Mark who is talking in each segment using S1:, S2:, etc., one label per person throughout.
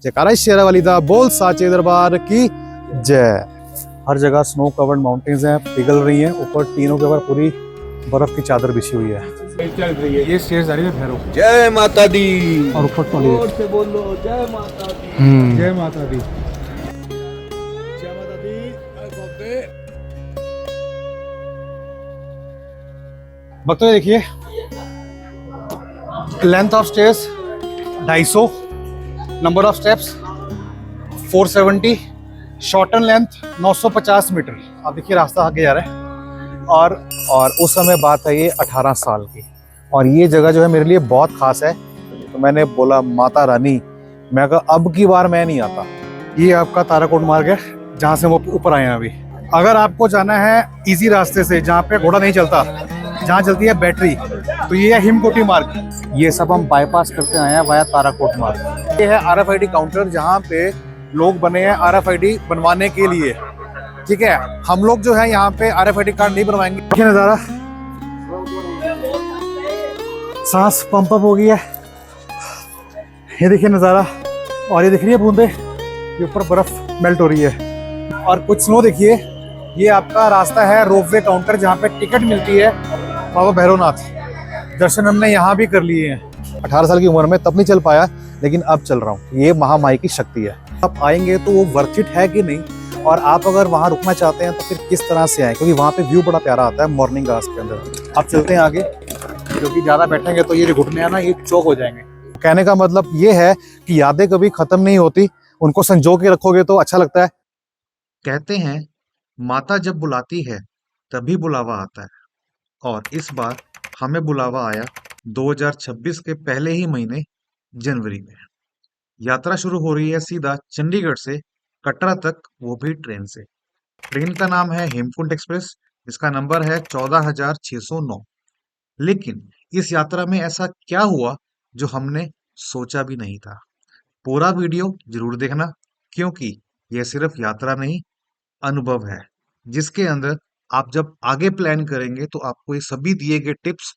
S1: जयकारा शेरावाली दा बोल साचे दरबार की जय। हर जगह स्नो कवर्ड माउंटेन्स हैं, पिघल रही हैं, ऊपर टीनों के ऊपर पूरी बर्फ की चादर बिछी हुई है। चल रही है ये स्टेज आ रही है भैरव। जय माता दी। और ऊपर जोर से बोलो जय माता दी। जय माता दी। जय माता दी। भक्तों देखिए, length of stage 250, number of steps 470, shorten length 950 metre. आप देखिए रास्ता आगे जा रहा है। और उस समय बात है ये 18 साल की, और ये जगह जो है मेरे लिए बहुत खास है। तो मैंने बोला माता रानी, मैं कहा अब की बार मैं नहीं आता। ये आपका ताराकोट मार्ग है जहाँ से हम ऊपर आए हैं अभी। अगर आपको जाना है इजी रास्ते से जहाँ पे घोड़ा नहीं चलता, जहाँ चलती है बैटरी, तो ये है हिमकोटी मार्ग। ये सब हम बाईपास करके आए हैं वाया ताराकोट मार्ग। ये है RFID काउंटर जहाँ पे लोग बने हैं RFID बनवाने के लिए। ठीक है, हम लोग जो है यहाँ पे RFID कार्ड नहीं बनवाएंगे। देखिए नज़ारा, सांस पंप अप हो गई है। ये देखिए नज़ारा, और ये दिख रही है बूंदे, ये ऊपर बर्फ मेल्ट हो रही है। और कुछ स्नो देखिए, ये आपका रास्ता है रोपवे काउंटर जहाँ पे टिकट मिलती है बाबा भैरवनाथ। दर्शन हमने यहाँ भी कर लिए हैं। 18 साल की उम्र में तब नहीं चल पाया, लेकिन अब चल रहा हूँ। ये महामाई की शक्ति है। आप आएंगे तो वो वर्थ इट है कि नहीं, और आप अगर वहाँ रुकना चाहते हैं तो फिर किस तरह से आए, क्योंकि वहाँ पे व्यू बड़ा प्यारा आता है मॉर्निंग आवर्स के अंदर। आप चलते हैं आगे, क्योंकि ज़्यादा बैठेंगे तो ये जो घुटने हैं ना, ये चौक हो जाएंगे। कहने का मतलब ये है कि यादें कभी खत्म नहीं होती, उनको संजो के रखोगे तो अच्छा लगता है।
S2: कहते हैं माता जब बुलाती है तभी बुलावा आता है, और इस बार हमें बुलावा आया 2026 के पहले ही महीने जनवरी में। यात्रा शुरू हो रही है सीधा चंडीगढ़ से कटरा तक, वो भी ट्रेन से। ट्रेन का नाम है हेमकुंट एक्सप्रेस, इसका नंबर है 14,609। लेकिन इस यात्रा में ऐसा क्या हुआ जो हमने सोचा भी नहीं था। पूरा वीडियो जरूर देखना, क्योंकि यह सिर्फ यात्रा नहीं, अनुभव है, जिसके अंदर आप जब आगे प्लान करेंगे तो आपको ये सभी दिए गए टिप्स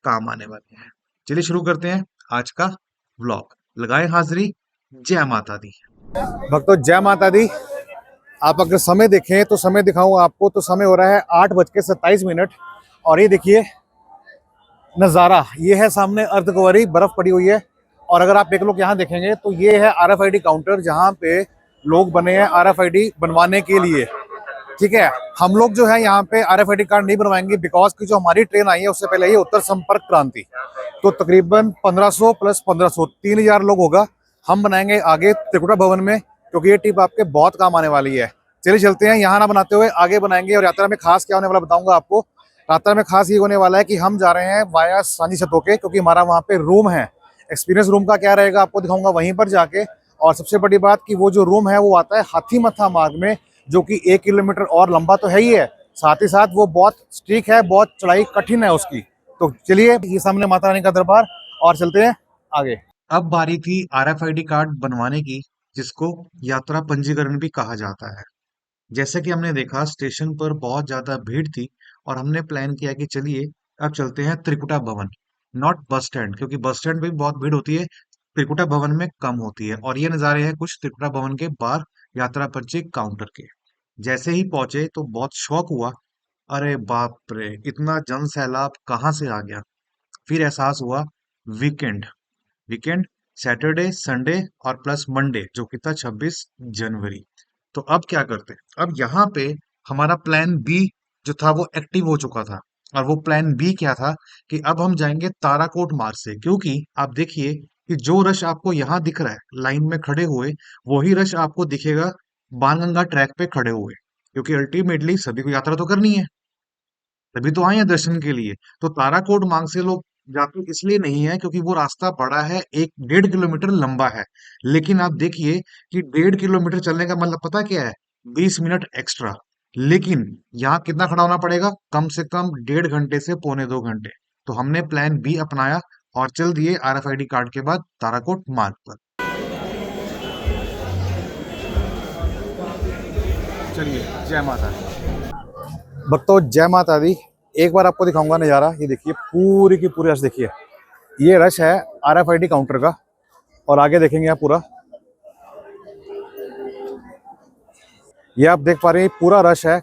S2: काम आने वाले हैं। चलिए शुरू करते हैं आज का व्लॉग। लगाएं हाजिरी। जय माता दी।
S1: भक्तों जय माता दी। आप अगर समय देखें तो समय दिखाऊं आपको, तो समय हो रहा है 8:27। और ये देखिए नज़ारा, ये है सामने अर्धकुंवारी, बर्फ पड़ी हुई है। और अगर आप एक लोग यहाँ देखेंगे तो ये है RFID काउंटर जहाँ पे लोग बने हैं RFID बनवाने के लिए। ठीक है, हम लोग जो है यहाँ पे RFID कार्ड नहीं बनवाएंगे, बिकॉज की जो हमारी ट्रेन आई है उससे पहले ये उत्तर संपर्क क्रांति, तो तकरीबन 1500 प्लस 1500 3000 लोग होगा। हम बनाएंगे आगे त्रिकुटा भवन में, क्योंकि ये टिप आपके बहुत काम आने वाली है। चलिए चलते हैं, यहाँ ना बनाते हुए आगे बनाएंगे। और यात्रा में खास क्या होने वाला बताऊंगा आपको। यात्रा में खास ये होने वाला है कि हम जा रहे हैं वाया सांझी छतोके, क्योंकि हमारा वहाँ पे रूम है। एक्सपीरियंस रूम का क्या रहेगा आपको दिखाऊंगा वहीं पर जाके। और सबसे बड़ी बात कि वो जो रूम है वो आता है हाथीमथा मार्ग में, जो कि 1 किलोमीटर और लंबा तो है ही है, साथ ही साथ वो बहुत स्ट्रीक है, बहुत चढ़ाई कठिन है उसकी। तो चलिए, ये सामने माता रानी का दरबार, और चलते हैं आगे।
S2: अब बारी थी RFID कार्ड बनवाने की, जिसको यात्रा पंजीकरण भी कहा जाता है। जैसे कि हमने देखा स्टेशन पर बहुत ज्यादा भीड़ थी, और हमने प्लान किया कि चलिए अब चलते हैं त्रिकुटा भवन, नॉट बस स्टैंड, क्योंकि बस स्टैंड पे भी बहुत भीड़ होती है, त्रिकुटा भवन में कम होती है। और ये नज़ारे हैं कुछ त्रिकुटा भवन के बाहर यात्रा पर्ची काउंटर के। जैसे ही पहुंचे तो बहुत शौक हुआ, अरे बाप रे, इतना जन सैलाब कहाँ से आ गया। फिर एहसास हुआ वीकेंड, वीकेंड सैटरडे संडे और प्लस मंडे, जो कि था 26 जनवरी। तो अब क्या करते, अब यहाँ पे हमारा प्लान बी जो था वो एक्टिव हो चुका था। और वो प्लान बी क्या था कि अब हम जाएंगे ताराकोट मार्ग से, क्योंकि आप देखिए कि जो रश आपको यहाँ दिख रहा है लाइन में खड़े हुए, वही रश आपको दिखेगा बाणगंगा ट्रैक पे खड़े हुए, क्योंकि अल्टीमेटली सभी को यात्रा तो करनी है, तभी तो आए हैं दर्शन के लिए। तो ताराकोट मार्ग से लोग जाते इसलिए नहीं है क्योंकि वो रास्ता बड़ा है, 1-1.5 किलोमीटर लंबा है। लेकिन आप देखिए कि 1.5 किलोमीटर चलने का मतलब पता क्या है, 20 मिनट एक्स्ट्रा। लेकिन यहाँ कितना खड़ा होना पड़ेगा, कम से कम 1.5 घंटे से पौने 2 घंटे। तो हमने प्लान बी अपनाया और चल दिए RFID कार्ड के बाद ताराकोट मार्ग पर।
S1: चलिए जय माता भक्तों, जय माता दी। एक बार आपको दिखाऊंगा नज़ारा, ये देखिए पूरी की पूरी रश देखिए। ये रश है RFID काउंटर का, और आगे देखेंगे आप पूरा ये आप देख पा रहे हैं पूरा रश है।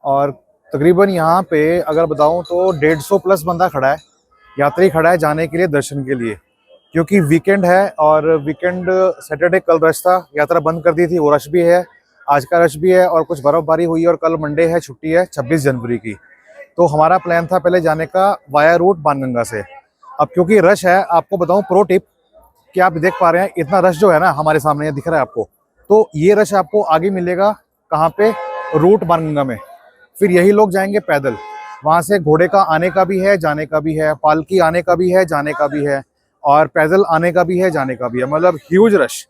S1: और तकरीबन यहाँ पे अगर बताऊँ तो 150 प्लस बंदा खड़ा है, यात्री खड़ा है जाने के लिए, दर्शन के लिए। क्योंकि वीकेंड है और वीकेंड सैटरडे कल रश था, यात्रा बंद कर दी थी, वो रश भी है, आज का रश भी है और कुछ बर्फबारी हुई है और कल मंडे है, छुट्टी है 26 जनवरी की। तो हमारा प्लान था पहले जाने का वाया रूट बाणगंगा से। अब क्योंकि रश है, आपको बताऊं प्रो टिप कि आप देख पा रहे हैं इतना रश जो है ना हमारे सामने दिख रहा है आपको, तो ये रश आपको आगे मिलेगा कहाँ पे, रूट बाणगंगा में। फिर यही लोग जाएंगे पैदल, वहाँ से घोड़े का आने का भी है, जाने का भी है, पालकी आने का भी है, जाने का भी है, और पैदल आने का भी है, जाने का भी है, मतलब ह्यूज रश।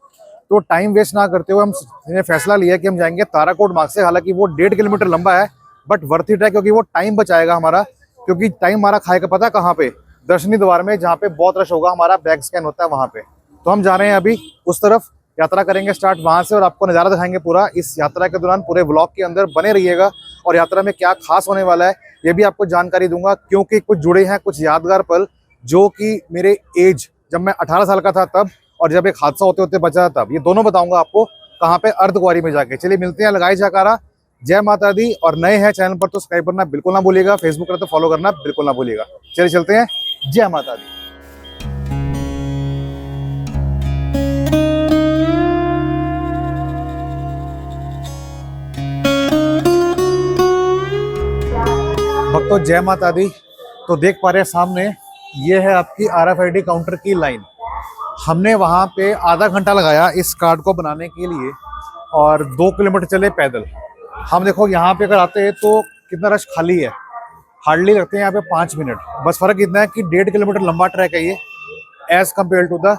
S1: तो टाइम वेस्ट ना करते हुए हमने फैसला लिया कि हम जाएंगे ताराकोट मार्ग से। हालांकि वो 1.5 किलोमीटर लंबा है बट वर्थ इट है, क्योंकि वो टाइम बचाएगा हमारा। क्योंकि टाइम हमारा खाएगा पता कहाँ पे, दर्शनी द्वार में, जहाँ पे बहुत रश होगा, हमारा बैग स्कैन होता है वहाँ पे। तो हम जा रहे हैं अभी उस तरफ, यात्रा करेंगे स्टार्ट वहाँ से और आपको नज़ारा दिखाएंगे पूरा। इस यात्रा के दौरान पूरे व्लॉग के अंदर बने रहिएगा और यात्रा में क्या खास होने वाला है ये भी आपको जानकारी दूंगा, क्योंकि कुछ जुड़े हैं कुछ यादगार पल जो कि मेरे एज जब मैं 18 साल का था तब और जब एक हादसा होते होते बचा तब, ये दोनों बताऊंगा आपको कहाँ पे, अर्धकुंवारी में जाके। चलिए मिलते हैं, लगाई जयकारा, जय माता दी। और नए हैं चैनल पर तो सब्सक्राइब करना बिल्कुल ना भूलिएगा, फेसबुक पर तो फॉलो करना बिल्कुल ना भूलिएगा। चलिए चलते हैं, जय माता दी। भक्तों जय माता दी। तो देख पा रहे हैं सामने, ये है आपकी RFID काउंटर की लाइन। हमने वहाँ पे आधा घंटा लगाया इस कार्ड को बनाने के लिए और 2 किलोमीटर चले पैदल। हम देखो यहाँ पे अगर आते हैं तो कितना रश खाली है, हार्डली लगते हैं यहाँ पे 5 मिनट। बस फर्क इतना है कि 1.5 किलोमीटर लंबा ट्रैक है ये, as compare to the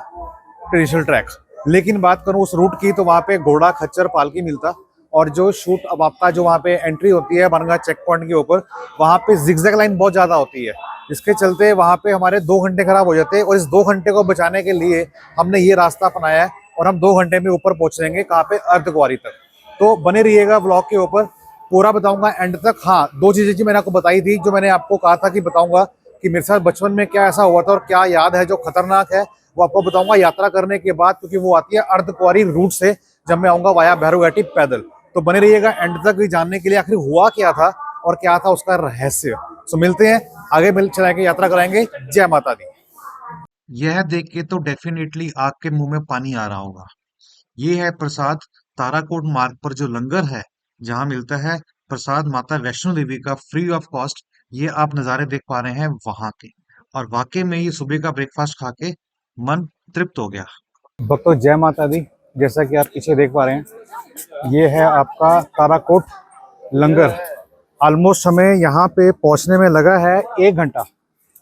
S1: traditional track. लेकिन बात करूँ उस रूट की तो वहाँ पे घोड़ा खच्चर पालकी मिलता, और जो शूट अब आपका जो वहाँ पे एंट्री होती है बाणगंगा चेक पॉइंट के ऊपर, वहाँ पे जिगजैग लाइन बहुत ज़्यादा होती है, जिसके चलते वहाँ पे हमारे 2 घंटे खराब हो जाते हैं। और इस 2 घंटे को बचाने के लिए हमने ये रास्ता अपनाया है और हम 2 घंटे में ऊपर पहुँचेंगे कहाँ पे, अर्धकुंवारी तक। तो बने रहिएगा ब्लॉग के ऊपर, पूरा बताऊंगा एंड तक। हाँ, 2 चीज़ें जो मैंने आपको बताई थी, जो मैंने आपको कहा था कि बताऊंगा कि मेरे साथ बचपन में क्या ऐसा हुआ था और क्या याद है जो खतरनाक है, वो आपको बताऊंगा यात्रा करने के बाद, क्योंकि वो आती है अर्धकुंवारी रूट से जब मैं आऊंगा वाया भैरव घाटी पैदल। तो बने रहिएगा एंड तक भी जानने के लिए आखिर हुआ क्या था और क्या था उसका रहस्य। सो मिलते हैं, आगे मिल चलाएंगे, यात्रा कराएंगे। जय माता दी।
S2: यह देख के तो डेफिनेटली आग के मुंह में पानी आ रहा होगा। ये है प्रसाद, ताराकोट मार्ग पर जो लंगर है, जहाँ मिलता है प्रसाद माता वैष्णो देवी का फ्री ऑफ कॉस्ट। ये आप नज़ारे देख पा रहे हैं वहां के, और वाकई में ये सुबह का ब्रेकफास्ट खा के मन तृप्त हो गया।
S1: भक्तों जय माता दी। जैसा कि आप पीछे देख पा रहे हैं, ये है आपका ताराकोट लंगर। ऑलमोस्ट हमें यहाँ पे पहुँचने में लगा है 1 घंटा,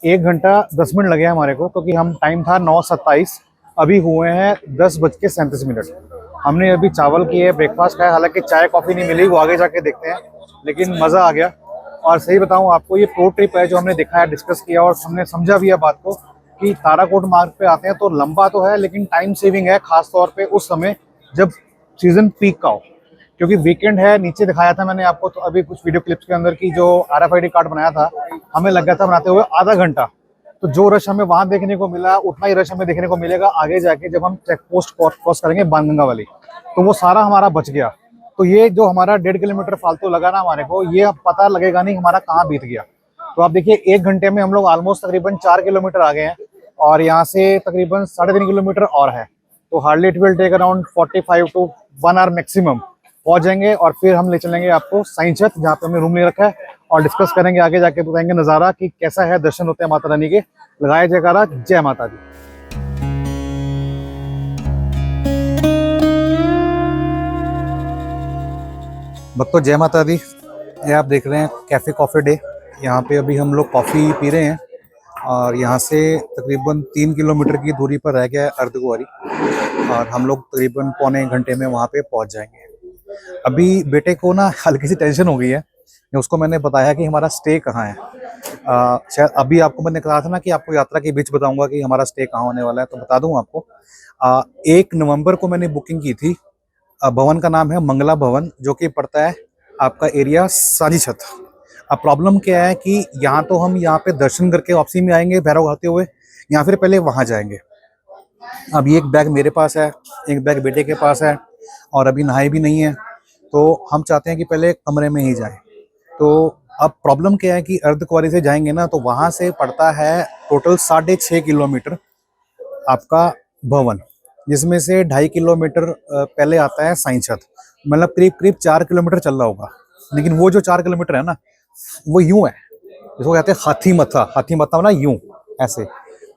S1: 1 घंटा 10 मिनट लगे हैं हमारे को, क्योंकि हम टाइम था 9:27, अभी हुए हैं 10:37। हमने अभी चावल किए, ब्रेकफास्ट खाया, हालांकि चाय कॉफ़ी नहीं मिली, वो आगे जाके देखते हैं, लेकिन मज़ा आ गया। और सही बताऊं आपको, ये प्रो ट्रिप है जो हमने देखा है, डिस्कस किया और हमने समझा भी है बात को कि ताराकोट मार्ग पे आते हैं तो लंबा तो है लेकिन टाइम सेविंग है, खास तौर पे उस समय जब सीजन पीक का हो, क्योंकि वीकेंड है। नीचे दिखाया था मैंने आपको तो अभी कुछ वीडियो क्लिप्स के अंदर की जो RFID कार्ड बनाया था, हमें लग गया था बनाते हुए आधा घंटा। तो जो रश हमें वहां देखने को मिला, उतना ही रश हमें देखने को मिलेगा आगे जाके जब हम चेक पोस्ट क्रॉस करेंगे बाणगंगा वाली, तो वो सारा हमारा बच गया। तो ये जो हमारा 1.5 किलोमीटर फालतू लगा ना हमारे को, ये अब पता लगेगा नहीं हमारा कहाँ बीत गया। तो आप देखिए 1 घंटे में हम लोग ऑलमोस्ट तकरीबन 4 किलोमीटर आ गए हैं और यहाँ से तकरीबन 3.5 किलोमीटर और है। तो hardly it will take around 45 to 1 hour maximum पहुंच जाएंगे। और फिर हम ले चलेंगे आपको साईं छत, जहाँ पे हमने रूम ले रखा है, और डिस्कस करेंगे आगे जाके, बताएंगे नज़ारा कि कैसा है, दर्शन होते हैं माता रानी के। लगाए जयकारा, जय माता दी। भक्तों जय माता दी। ये आप देख रहे हैं कैफ़े कॉफ़ी डे, यहाँ पे अभी हम लोग कॉफ़ी पी रहे हैं और यहाँ से तकरीबन 3 किलोमीटर की दूरी पर रह गया है अर्धकुंवारी, और हम लोग तकरीबन पौने 1 घंटे में वहाँ पे पहुँच जाएंगे। अभी बेटे को ना हल्की सी टेंशन हो गई है, उसको मैंने बताया कि हमारा स्टे कहाँ है। शायद अभी आपको मैंने कहा था ना कि आपको यात्रा के बीच बताऊंगा कि हमारा स्टे कहाँ होने वाला है, तो बता दूं आपको। 1 नवंबर को मैंने बुकिंग की थी। भवन का नाम है मंगला भवन, जो कि पड़ता है आपका एरिया साजी छत। अब प्रॉब्लम क्या है कि यहाँ तो हम यहाँ पे दर्शन करके वापसी में आएंगे भैरव घाते हुए, या फिर पहले वहाँ जाएंगे। अब ये एक बैग मेरे पास है, एक बैग बेटे के पास है, और अभी नहाए भी नहीं है, तो हम चाहते हैं कि पहले कमरे में ही जाएं। तो अब प्रॉब्लम क्या है कि अर्धकुंवारी से जाएंगे ना, तो वहाँ से पड़ता है टोटल 6.5 किलोमीटर आपका भवन, जिसमें से 2.5 किलोमीटर पहले आता है साईंछत, मतलब करीब करीब 4 किलोमीटर चल रहा होगा। लेकिन वो जो 4 किलोमीटर है ना, वो यूं है, जिसको कहते हैं हाथी मत्था ना, यूं ऐसे।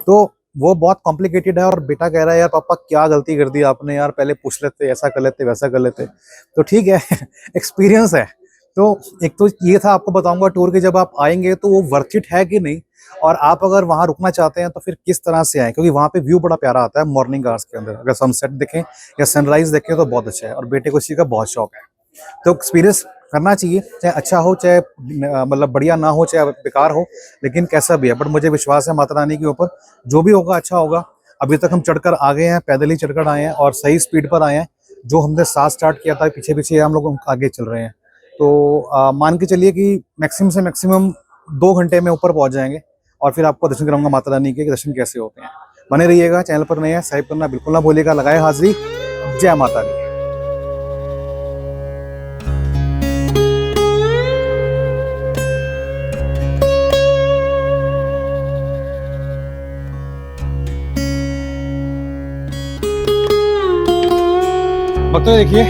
S1: तो वो बहुत कॉम्प्लिकेटेड है। और बेटा कह रहा है यार पापा क्या गलती कर दी आपने यार, पहले पूछ लेते, ऐसा कर लेते वैसा कर लेते। तो ठीक है एक्सपीरियंस है। तो एक तो ये था, आपको बताऊंगा टूर के जब आप आएंगे तो वो वर्थ इट है कि नहीं, और आप अगर वहाँ रुकना चाहते हैं तो फिर किस तरह से आए, क्योंकि वहाँ पे व्यू बड़ा प्यारा आता है मॉर्निंग आवर्स के अंदर। अगर सनसेट देखें या सनराइज देखें तो बहुत अच्छा है, और बेटे को इसी का बहुत शौक है। तो एक्सपीरियंस करना चाहिए, चाहे अच्छा हो चाहे मतलब बढ़िया ना हो, चाहे बेकार हो, लेकिन कैसा भी है। बट मुझे विश्वास है माता रानी के ऊपर, जो भी होगा अच्छा होगा। अभी तक हम चढ़कर आ गए हैं, पैदल ही चढ़कर आए हैं और सही स्पीड पर आए हैं। जो हमने साथ स्टार्ट किया था, पीछे पीछे हम लोग आगे चल रहे हैं। तो मान के चलिए कि मैक्सिमम से मैक्सिमम 2 घंटे में ऊपर पहुंच जाएंगे। और फिर आपको दर्शन कराऊंगा माता रानी के दर्शन कैसे होते हैं। बने रहिएगा, चैनल पर नए हैं सब्सक्राइब करना बिल्कुल ना भूलिएगा। लगाए हाजिरी, जय माता दी। भक्तों देखिए,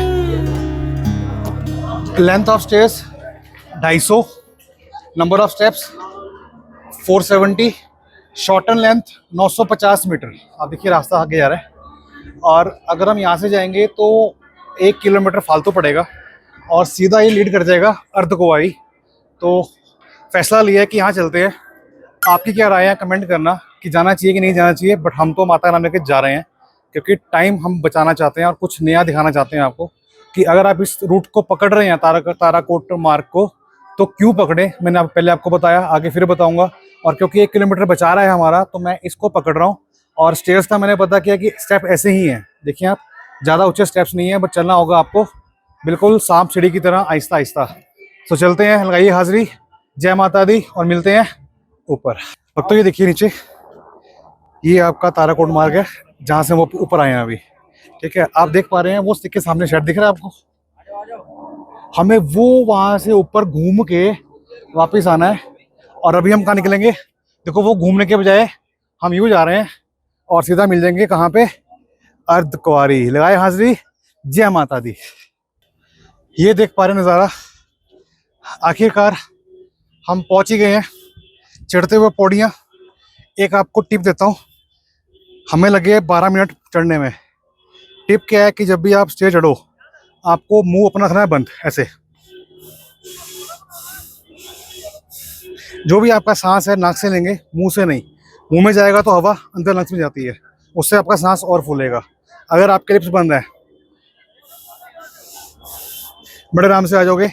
S1: length of stairs 250, number of steps 470, shorten length 950 metre. आप देखिए रास्ता आगे जा रहा है। और अगर हम यहाँ से जाएंगे तो 1 किलोमीटर फालतू पड़ेगा और सीधा ही लीड कर जाएगा अर्धकुंवारी। तो फैसला लिया है कि यहाँ चलते हैं। आपकी क्या राय है कमेंट करना कि जाना चाहिए कि नहीं जाना चाहिए। बट हम तो माता रानी के जा रहे हैं, क्योंकि टाइम हम बचाना चाहते हैं और कुछ नया दिखाना चाहते हैं आपको, कि अगर आप इस रूट को पकड़ रहे हैं ताराकोट मार्ग को, तो क्यों पकड़े। मैंने पहले आपको बताया, आगे फिर बताऊंगा। और क्योंकि 1 किलोमीटर बचा रहा है हमारा, तो मैं इसको पकड़ रहा हूँ। और स्टेयर्स का मैंने पता किया कि स्टेप ऐसे ही हैं, देखिए आप, ज़्यादा ऊंचे स्टेप्स नहीं है, बट चलना होगा आपको बिल्कुल सांप सीढ़ी की तरह, आहिस्ता आहिस्ता। तो चलते हैं, लगाइए हाजिरी, जय माता दी, और मिलते हैं ऊपर। अब तो ये देखिए नीचे, ये आपका ताराकोट मार्ग है जहाँ से वो ऊपर आए हैं अभी। ठीक है, आप देख पा रहे हैं वो स्टिक के सामने शेड दिख रहा है आपको। हमें वो वहां से ऊपर घूम के वापस आना है। और अभी हम कहाँ निकलेंगे, देखो वो घूमने के बजाय हम यूँ जा रहे हैं और सीधा मिल जाएंगे कहाँ पे, अर्धकुंवारी। लगाए हाजिरी, जय माता दी। ये देख पा रहे हैं नज़ारा, आखिरकार हम पहुंच ही गए हैं। चढ़ते हुए पौड़ियाँ, एक आपको टिप देता हूँ, हमें लगे 12 मिनट चढ़ने में। टिप क्या है कि जब भी आप स्टेज चढ़ो, आपको मुंह अपना रखना है बंद, ऐसे। जो भी आपका सांस है नाक से लेंगे, मुंह से नहीं। मुंह में जाएगा तो हवा अंदर लंग्स में जाती है, उससे आपका सांस और फूलेगा। अगर आपके लिप्स बंद है, बड़े आराम से आ जाओगे।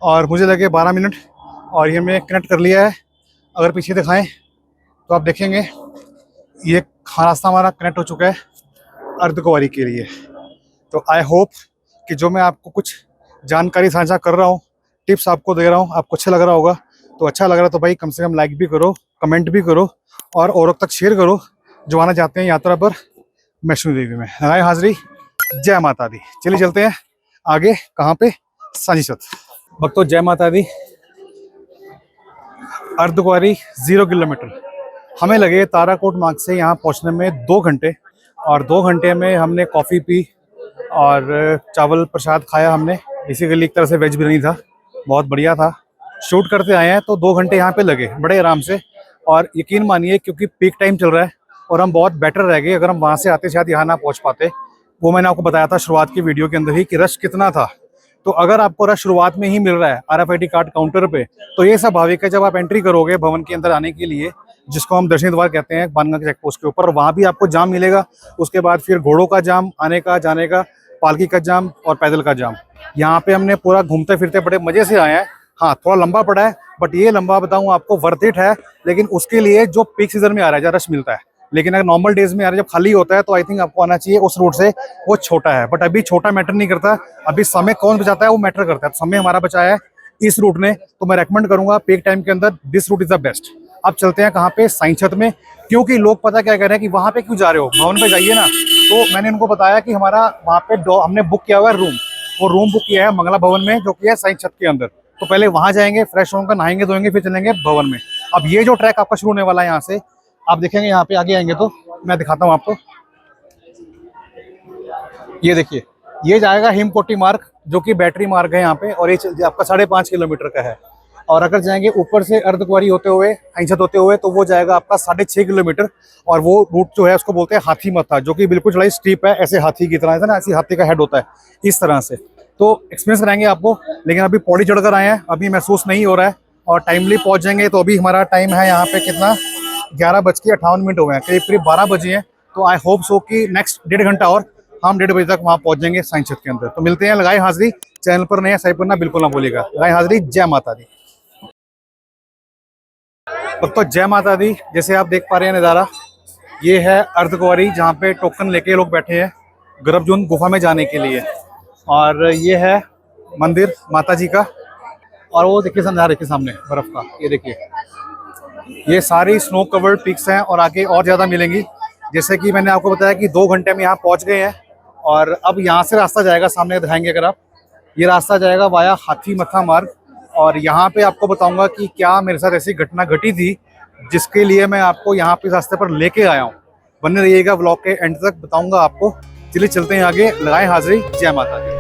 S1: और मुझे लगे 12 मिनट, और ये मैंने कनेक्ट कर लिया है। अगर पीछे दिखाएं तो आप देखेंगे ये रास्ता हमारा कनेक्ट हो चुका है अर्धकुंवारी के लिए। तो आई होप कि जो मैं आपको कुछ जानकारी साझा कर रहा हूँ, टिप्स आपको दे रहा हूँ, आपको अच्छा लग रहा होगा। तो अच्छा लग रहा तो भाई कम से कम लाइक भी करो, कमेंट भी करो, और औरों तक शेयर करो जो आना चाहते हैं यात्रा पर वैष्णो देवी में। लगाए हाजिरी, जय माता दी। चलिए चलते हैं आगे, कहाँ पे, साईंछत। भक्तों जय माता दी। अर्धकुंवारी 0 किलोमीटर, हमें लगे ताराकोट मार्ग से यहाँ पहुँचने में 2 घंटे। और 2 घंटे में हमने कॉफ़ी पी और चावल प्रसाद खाया हमने। बेसिकली एक तरह से वेज बिरयानी था, बहुत बढ़िया था। शूट करते आए हैं तो 2 घंटे यहाँ पे लगे बड़े आराम से। और यकीन मानिए क्योंकि पीक टाइम चल रहा है और हम बहुत बेटर रह गए। अगर हम वहाँ से आते शायद यहाँ ना पहुँच पाते। वो मैंने आपको बताया था शुरुआत की वीडियो के अंदर ही कि रश कितना था। तो अगर आपको रश शुरुआत में ही मिल रहा है RFID कार्ड काउंटर पे, तो ये स्वाभाविक है जब आप एंट्री करोगे भवन के अंदर आने के लिए, जिसको हम दर्शनी द्वार कहते हैं बानगंगा चेक पोस्ट के ऊपर, वहाँ भी आपको जाम मिलेगा। उसके बाद फिर घोड़ों का जाम आने का जाने का, पालकी का जाम और पैदल का जाम। यहाँ पे हमने पूरा घूमते फिरते बड़े मजे से आए हैं। हाँ थोड़ा लंबा पड़ा है, बट ये लंबा बताऊँ आपको वर्थ इट है। लेकिन उसके लिए जो पीक सीजन में आ रहा है जहाँ रश मिलता है, लेकिन अगर नॉर्मल डेज में आ रहा है जब खाली होता है, तो आई थिंक आपको आना चाहिए उस रूट से। वो छोटा है, बट अभी छोटा मैटर नहीं करता, अभी समय कौन बचाता है वो मैटर करता है। समय हमारा बचाया है इस रूट ने, तो मैं रेकमेंड करूंगा पीक टाइम के अंदर this route is the best. अब चलते हैं कहाँ पे, साईंछत में। क्योंकि लोग पता क्या कह रहे हैं कि वहाँ पे क्यों जा रहे हो, भवन पे जाइए ना। तो मैंने उनको बताया कि हमारा वहाँ पे हमने बुक किया हुआ है रूम, वो रूम बुक किया है मंगला भवन में, जो कि है साइंस छत के अंदर। तो पहले वहाँ जाएंगे, फ्रेश होंगे, नहाएंगे धोएंगे, फिर चलेंगे भवन में। अब ये जो ट्रैक आपका शुरू होने वाला है यहाँ से, आप देखेंगे यहाँ पे आगे आएंगे तो मैं दिखाता हूँ आपको। ये देखिए, ये जाएगा हिमकोटी मार्ग, जो कि बैटरी मार्ग है यहाँ पे, और ये आपका 5.5 किलोमीटर का है। और अगर जाएंगे ऊपर से अर्धकुंवारी होते हुए, हंसत होते हुए, तो वो जाएगा आपका 6.5 किलोमीटर। और वो रूट जो है उसको बोलते हैं हाथी मत्था, जो कि बिल्कुल चढ़ाई स्टीप है, ऐसे हाथी की तरह है ना, ऐसी हाथी का हेड होता है इस तरह से। तो एक्सपीरियंस कराएंगे आपको, लेकिन अभी पौड़ी चढ़कर आए हैं, अभी महसूस नहीं हो रहा है और टाइमली पहुंच जाएंगे। तो अभी हमारा टाइम है यहाँ पे कितना, 11:58 हुए हैं, करीब करीब 12 बजे हैं। तो आई होप सो कि नेक्स्ट 1.5 घंटा और हम 1:30 बजे तक वहाँ पहुँच जाएंगे साइंस छत के अंदर। तो मिलते हैं, लगाए हाजिरी। चैनल पर नया सब्सक्राइब करना बिल्कुल ना भूलिएगा। लगाए हाजिरी। जय माता दी। तो जय माता दी। जैसे आप देख पा रहे हैं नज़ारा, ये है अर्धकुंवारी, जहाँ पे टोकन लेके लोग बैठे हैं गर्भजून गुफा में जाने के लिए। और ये है मंदिर माता जी का, और वो देखिए नज़ारा देखिए सामने बर्फ का, ये देखिए, ये सारी स्नो कवर्ड पिक्स हैं और आगे और ज़्यादा मिलेंगी। जैसे कि मैंने आपको बताया कि 2 घंटे में यहाँ पहुँच गए हैं। और अब यहाँ से रास्ता जाएगा, सामने दिखाएंगे अगर आप, ये रास्ता जाएगा वाया हाथी मत्था मार्ग। और यहाँ पे आपको बताऊंगा कि क्या मेरे साथ ऐसी घटना घटी थी, जिसके लिए मैं आपको यहाँ पे रास्ते पर लेके आया हूँ। बने रहिएगा ब्लॉग के एंड तक, बताऊंगा आपको। चलिए चलते हैं आगे, लगाएं हाजिरी। जय माता दी।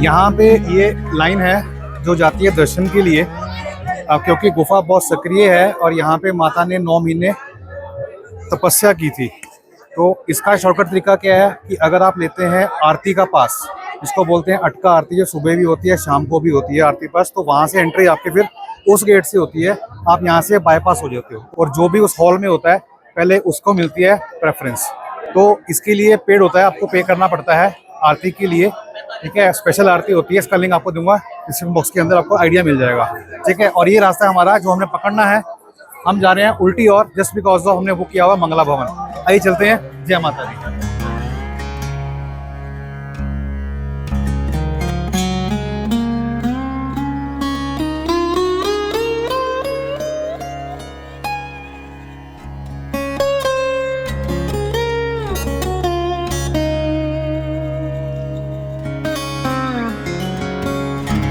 S1: यहाँ पे ये लाइन है जो जाती है दर्शन के लिए, क्योंकि गुफा बहुत सक्रिय है और यहाँ पे माता ने 9 महीने तपस्या की थी। तो इसका शॉर्टकट तरीका क्या है कि अगर आप लेते हैं आरती का पास, जिसको बोलते हैं अटका आरती, जो सुबह भी होती है शाम को भी होती है आरती पास, तो वहाँ से एंट्री आपके फिर उस गेट से होती है। आप यहाँ से बाईपास हो जाते हो और जो भी उस हॉल में होता है पहले उसको मिलती है प्रेफरेंस। तो इसके लिए पेड होता है, आपको पे करना पड़ता है आरती के लिए, ठीक है। स्पेशल आरती होती है, इसका लिंक आपको दूंगा डिस्क्रिप्शन बॉक्स के अंदर, आपको आइडिया मिल जाएगा, ठीक है। और ये रास्ता हमारा जो हमने पकड़ना है, हम जा रहे हैं उल्टी और, जस्ट बिकॉज ऑफ हमने बुक किया हुआ मंगला भवन। आइए चलते हैं। जय माता दी।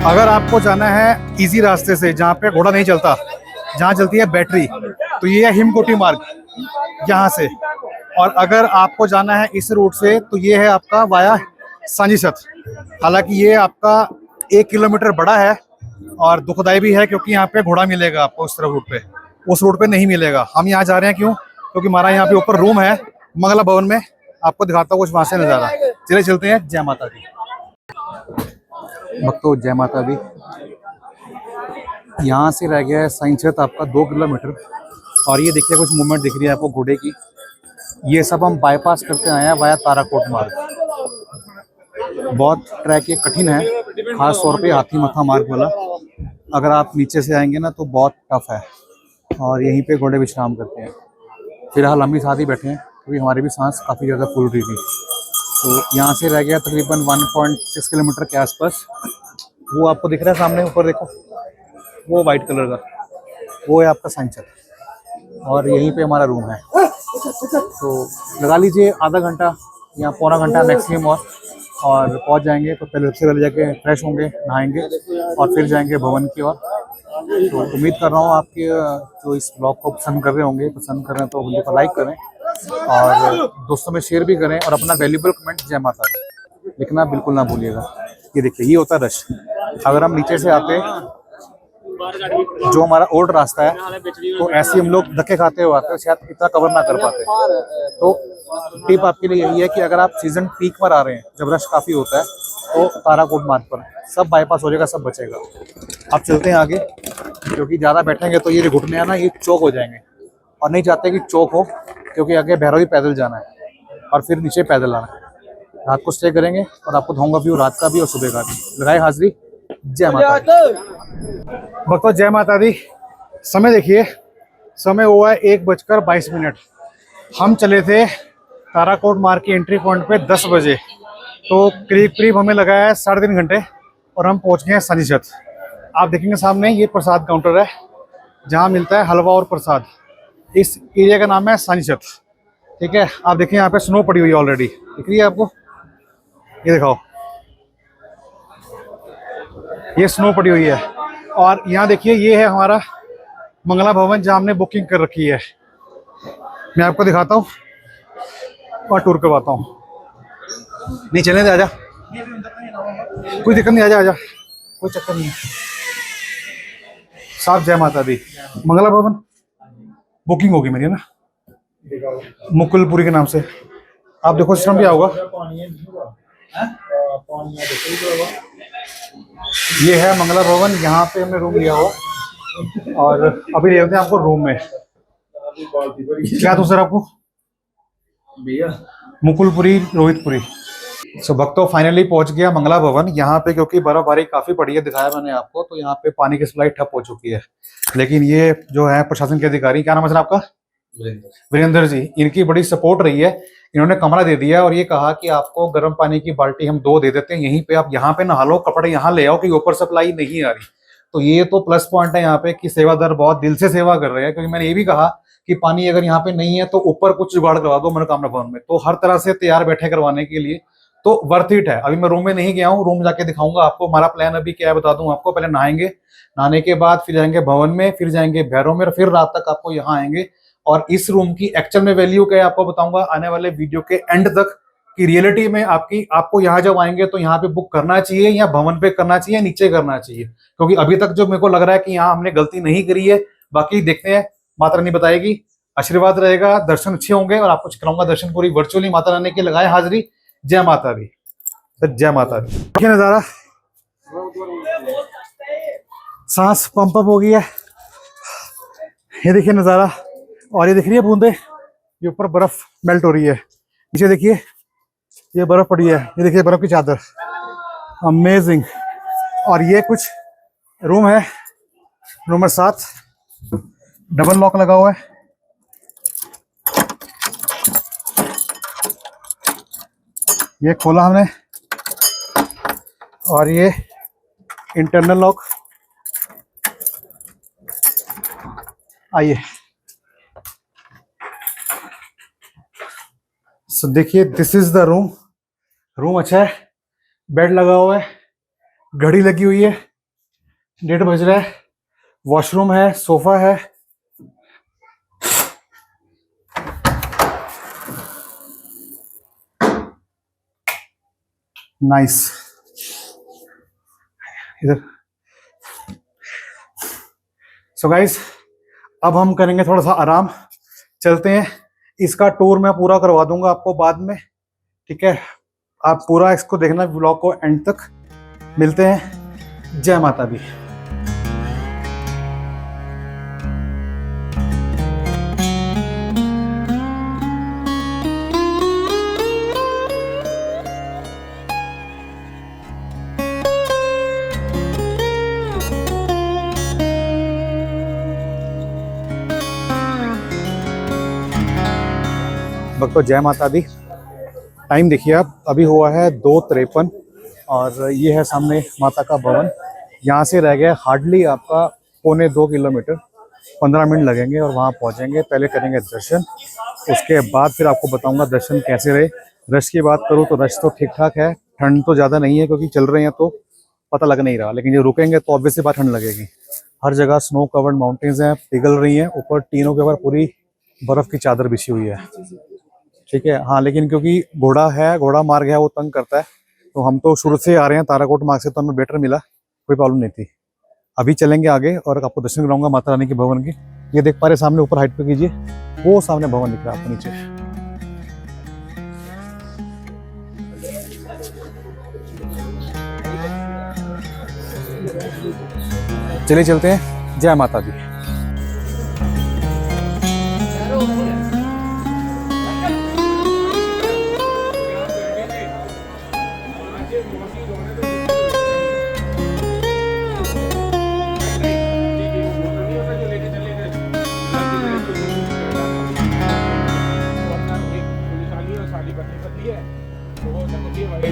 S1: अगर आपको जाना है इजी रास्ते से, जहाँ पे घोड़ा नहीं चलता, जहाँ चलती है बैटरी, तो ये है हिमकोटी मार्ग यहाँ से। और अगर आपको जाना है इस रूट से, तो ये है आपका वाया सांझी छत। हालांकि ये आपका 1 किलोमीटर बड़ा है और दुखदाई भी है, क्योंकि यहाँ पे घोड़ा मिलेगा आपको उस तरफ रूट पे, उस रूट पे नहीं मिलेगा। हम यहाँ जा रहे हैं क्यों, क्योंकि हमारा यहाँ पे ऊपर रूम है मंगला भवन में, आपको दिखाता हूँ कुछ वहाँ से नज़ारा। चलिए चलते हैं। जय माता दी। भक्तों जय माता दी। यहाँ से रह गया है साइंस छत आपका 2 किलोमीटर। और ये देखिए कुछ मूवमेंट दिख रही है आपको घोड़े की, ये सब हम बाईपास करते आए हैं वाया ताराकोट मार्ग। बहुत ट्रैक ये कठिन है, खास तौर पे हाथी मत्था मार्ग वाला। अगर आप नीचे से आएंगे ना तो बहुत टफ है, और यहीं पे घोड़े विश्राम करते हैं। फिलहाल हम भी साथ ही बैठे हैं, क्योंकि हमारी भी सांस काफ़ी ज़्यादा फूल रही थी। तो यहाँ से रह गया तकरीबन 1.6 किलोमीटर के आसपास। वो आपको दिख रहा है सामने ऊपर देखो, वो वाइट कलर का, वो है आपका साइंस छत, और यहीं पे हमारा रूम है। तो लगा लीजिए आधा घंटा या पौना घंटा मैक्सिमम, और पहुंच जाएंगे। तो पहले सबसे पहले जाके फ्रेश होंगे, नहाएंगे, और फिर जाएंगे भवन की ओर। तो उम्मीद कर रहा हूँ आपके जो इस ब्लॉग को पसंद कर रहे होंगे, पसंद कर रहे हैं तो वीडियो को लाइक करें और दोस्तों में शेयर भी करें, और अपना वैल्यूबल कमेंट जय माता दी लिखना बिल्कुल ना भूलिएगा। ये देखिए, ये होता है रश। अगर हम नीचे से आते, जो हमारा ओल्ड रास्ता है, तो ऐसे हम लोग धक्के खाते हुए आते, शायद इतना कवर ना कर पाते। तो टिप आपके लिए यही है कि अगर आप सीजन पीक पर आ रहे हैं, जब रश काफ़ी होता है, तो ताराकोट मार्ग पर सब बाईपास हो जाएगा, सब बचेगा। आप चलते हैं आगे। क्योंकि ज़्यादा बैठेंगे तो ये जो घुटने हैं ना ये चौक हो जाएंगे, और नहीं चाहते कि चौक हो, क्योंकि आगे भैरव ही पैदल जाना है और फिर नीचे पैदल आना है। रात को स्टे करेंगे और आपको दिखाऊंगा व्यू रात का भी और सुबह का भी। लगाए हाजिरी। जय माता दी। भक्तों जय माता दी। समय देखिए, समय हुआ है 1:22। हम चले थे ताराकोट मार्ग की एंट्री पॉइंट पे 10 बजे, तो करीब करीब हमें लगा है 3.5 घंटे और हम पहुंच गए हैं सानीछत। आप देखेंगे सामने ये प्रसाद काउंटर है जहां मिलता है हलवा और प्रसाद। इस एरिया का नाम है सानीछत। ठीक है, आप देखिए यहाँ पे स्नो पड़ी हुई है ऑलरेडी, दिख रही है आपको? ये दिखाओ, ये स्नो पड़ी हुई है। और यहाँ देखिए ये है हमारा मंगला भवन जहाँ हमने बुकिंग कर रखी है। मैं आपको दिखाता हूँ और टूर करवाता हूँ। नहीं चलने दे, आजा, कोई दिक्कत नहीं, आजा आजा, कोई चक्कर नहीं है। साहब जय माता दी। मंगला भवन बुकिंग होगी मेरी ना, मुकुलपुरी के नाम से। आप देखो सिस्टम भी होगा। ये है मंगला भवन, यहाँ पे हमने रूम लिया हुआ और अभी देखते हैं आपको रूम में क्या दूँ सर आपको भैया। मुकुलपुरी, रोहितपुरी। सो भक्तों फाइनली पहुंच गया मंगला भवन। यहाँ पे क्योंकि बर्फबारी काफी पड़ी है, दिखाया मैंने आपको, तो यहाँ पे पानी की सप्लाई ठप हो चुकी है। लेकिन ये जो है प्रशासन के अधिकारी, क्या नाम है सर आपका? वीरेंद्र जी। इनकी बड़ी सपोर्ट रही है, इन्होंने कमरा दे दिया और ये कहा कि आपको गर्म पानी की बाल्टी हम 2 दे देते हैं, यहीं पे आप यहाँ पे नहा लो, कपड़े यहाँ ले आओ, कि ऊपर सप्लाई नहीं आ रही। तो ये तो प्लस पॉइंट है यहाँ पे कि सेवादार बहुत दिल से सेवा कर रहे हैं। क्योंकि मैंने ये भी कहा कि पानी अगर यहाँ पे नहीं है तो ऊपर कुछ जुगाड़ करवा दो मनोकामना भवन में, तो हर तरह से तैयार बैठे करवाने के लिए तो वर्थ इट है। अभी मैं रूम में नहीं गया हूँ, रूम जाके दिखाऊंगा आपको। हमारा प्लान अभी क्या है बता दूं आपको। पहले नहाएंगे, नहाने के बाद फिर जाएंगे भवन में, फिर जाएंगे भैरव में, फिर रात तक आपको यहाँ आएंगे। और इस रूम की एक्चुअल में वैल्यू क्या है आपको बताऊंगा आने वाले वीडियो के एंड तक, कि रियलिटी में आपको यहाँ जब आएंगे तो यहाँ पे बुक करना चाहिए या भवन पे करना चाहिए या नीचे करना चाहिए। क्योंकि अभी तक जो मेरे को लग रहा है कि यहाँ हमने गलती नहीं करी है। बाकी देखते हैं, माता रानी बताएगी, आशीर्वाद रहेगा, दर्शन अच्छे होंगे और आपको कराऊंगा दर्शन पूरी वर्चुअली। माता रानी की लगाए हाजिरी। जय माता दी। जय माता दी। देखिए नजारा, सांस पंप अप हो गई है। ये देखिए नजारा, और ये दिख रही है बूंदे, ये ऊपर बर्फ मेल्ट हो रही है। नीचे देखिए ये बर्फ पड़ी है, ये देखिए बर्फ की चादर, अमेजिंग। और ये कुछ रूम है, नंबर 7, डबल लॉक लगा हुआ है। ये खोला हमने और ये इंटरनल लॉक। आइए, सो देखिए this is the room. Room अच्छा है, बेड लगा हुआ है, घड़ी लगी हुई है, 1:30 बज रहा है, वॉशरूम है, सोफा है। नाइस। इधर सो गाइस अब हम करेंगे थोड़ा सा आराम, चलते हैं। इसका टूर मैं पूरा करवा दूंगा आपको बाद में, ठीक है? आप पूरा इसको देखना व्लॉग को एंड तक। मिलते हैं। जय माता दी। भक्तों जय माता दी। टाइम देखिए आप, अभी हुआ है 2:53 और ये है सामने माता का भवन। यहाँ से रह गया हार्डली आपका 1.25 किलोमीटर, 15 मिनट लगेंगे और वहाँ पहुँचेंगे। पहले करेंगे दर्शन, उसके बाद फिर आपको बताऊँगा दर्शन कैसे रहे। रश की बात करूँ तो रश तो ठीक ठाक है, ठंड तो ज़्यादा नहीं है क्योंकि चल रहे हैं तो पता लग नहीं रहा। लेकिन जो रुकेंगे तो ऑब्वियसली बात ठंड लगेगी। हर जगह स्नो कवर्ड माउंटेन्स हैं, पिघल रही हैं, ऊपर टीनों के ऊपर पूरी बर्फ़ की चादर बिछी हुई है, ठीक है? हाँ, लेकिन क्योंकि घोड़ा है, घोड़ा मार्ग है, वो तंग करता है। तो हम तो शुरू से आ रहे हैं ताराकोट मार्ग से, तो हमें बेटर मिला, कोई प्रॉब्लम नहीं थी। अभी चलेंगे आगे और आपको दर्शन कराऊंगा माता रानी के भवन की। ये देख पा रहे सामने, ऊपर हाइट पे कीजिए, वो सामने भवन दिख रहा है आपको नीचे। चलिए चलते हैं। जय माता दी।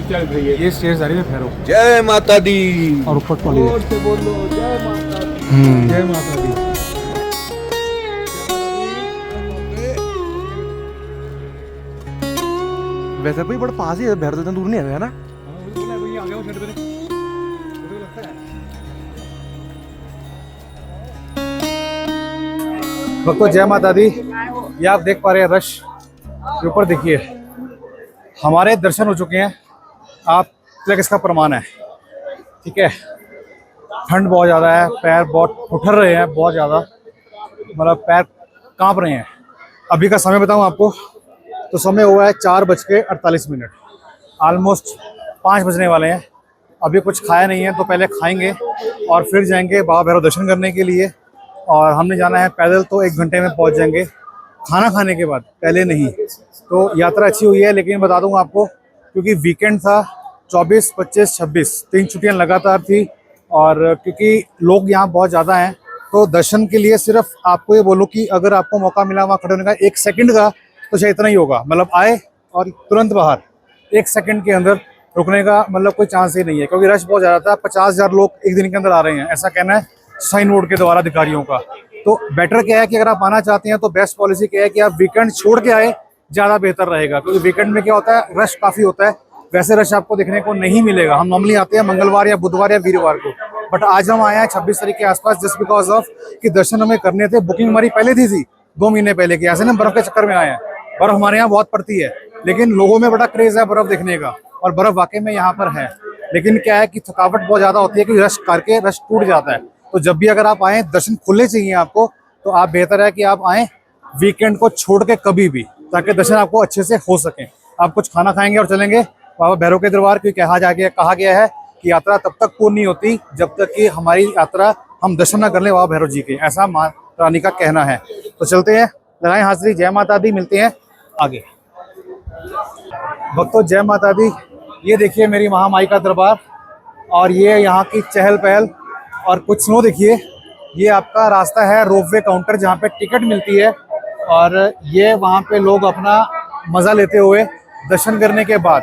S3: चल रही है।
S1: ये स्टेज आ रही है भैरव
S3: जय माता दी।
S1: और ऊपर वाली
S3: जोर से बोलो जय माता दी।
S1: जय माता दी।
S4: वैसे भाई बड़ा पास ही है, भैरव इतना दूर नहीं है ना।
S1: भक्तों जय माता दी। ये आप देख पा रहे हैं रश, ये ऊपर देखिए। हमारे दर्शन हो चुके हैं, आप तक इसका प्रमाण है। ठीक है, ठंड बहुत ज़्यादा है, पैर बहुत ठुठर रहे हैं, बहुत ज़्यादा, मतलब पैर कांप रहे हैं। अभी का समय बताऊं आपको तो समय हुआ है 4:48। ऑलमोस्ट 5 बजने वाले हैं। अभी कुछ खाया नहीं है तो पहले खाएंगे और फिर जाएंगे बाबा भैरव दर्शन करने के लिए। और हमने जाना है पैदल, तो 1 घंटे में पहुंच जाएंगे, खाना खाने के बाद, पहले नहीं। तो यात्रा अच्छी हुई है, लेकिन बता दूंगा आपको, क्योंकि वीकेंड था, 24, 25, 26 3 छुट्टियां लगातार थी। और क्योंकि लोग यहाँ बहुत ज़्यादा हैं, तो दर्शन के लिए सिर्फ आपको ये बोलूँ कि अगर आपको मौका मिला वहाँ खड़े होने का 1 सेकंड का, तो शायद इतना ही होगा। मतलब आए और तुरंत बाहर, 1 सेकंड के अंदर रुकने का मतलब कोई चांस ही नहीं है, क्योंकि रश बहुत ज़्यादा था। 50,000 लोग एक दिन के अंदर आ रहे हैं, ऐसा कहना है साइन बोर्ड के द्वारा अधिकारियों का। तो बेटर क्या है कि अगर आप आना चाहते हैं तो बेस्ट पॉलिसी क्या है कि आप वीकेंड छोड़ के आए, ज़्यादा बेहतर रहेगा। क्योंकि वीकेंड में क्या होता है, रश काफ़ी होता है। वैसे रश आपको देखने को नहीं मिलेगा। हम नॉर्मली आते हैं मंगलवार या बुधवार या वीरवार को, बट आज हम आए हैं 26 तारीख के आसपास, जस्ट बिकॉज ऑफ कि दर्शन हमें करने थे। बुकिंग हमारी पहले थी 2 महीने पहले की। ऐसे ना बर्फ के चक्कर में आए हैं। बर्फ हमारे यहाँ बहुत पड़ती है, लेकिन लोगों में बड़ा क्रेज है बर्फ देखने का, और बर्फ वाकई में यहाँ पर है। लेकिन क्या है कि थकावट बहुत ज़्यादा होती है, कि रश करके रश टूट जाता है। तो जब भी अगर आप आएँ, दर्शन खुले चाहिए आपको, तो आप बेहतर है कि आप आएँ वीकेंड को छोड़ के कभी भी, ताकि दर्शन आपको अच्छे से हो सके। आप कुछ खाना खाएंगे और चलेंगे बाबा भैरव के दरबार, क्योंकि कहा गया है कि यात्रा तब तक पूर्ण नहीं होती जब तक कि हमारी यात्रा हम दर्शन न कर ले बाबा भैरव जी के, ऐसा माता रानी का कहना है। तो चलते हैं, लगाएं हाजिरी। जय माता दी, मिलते हैं आगे। भक्तों जय माता दी। ये देखिए मेरी महामाई का दरबार, और ये यहाँ की चहल पहल। और कुछ स्नो देखिए, ये आपका रास्ता है रोपवे काउंटर, जहाँ पे टिकट मिलती है। और ये वहाँ पे लोग अपना मज़ा लेते हुए दर्शन करने के बाद,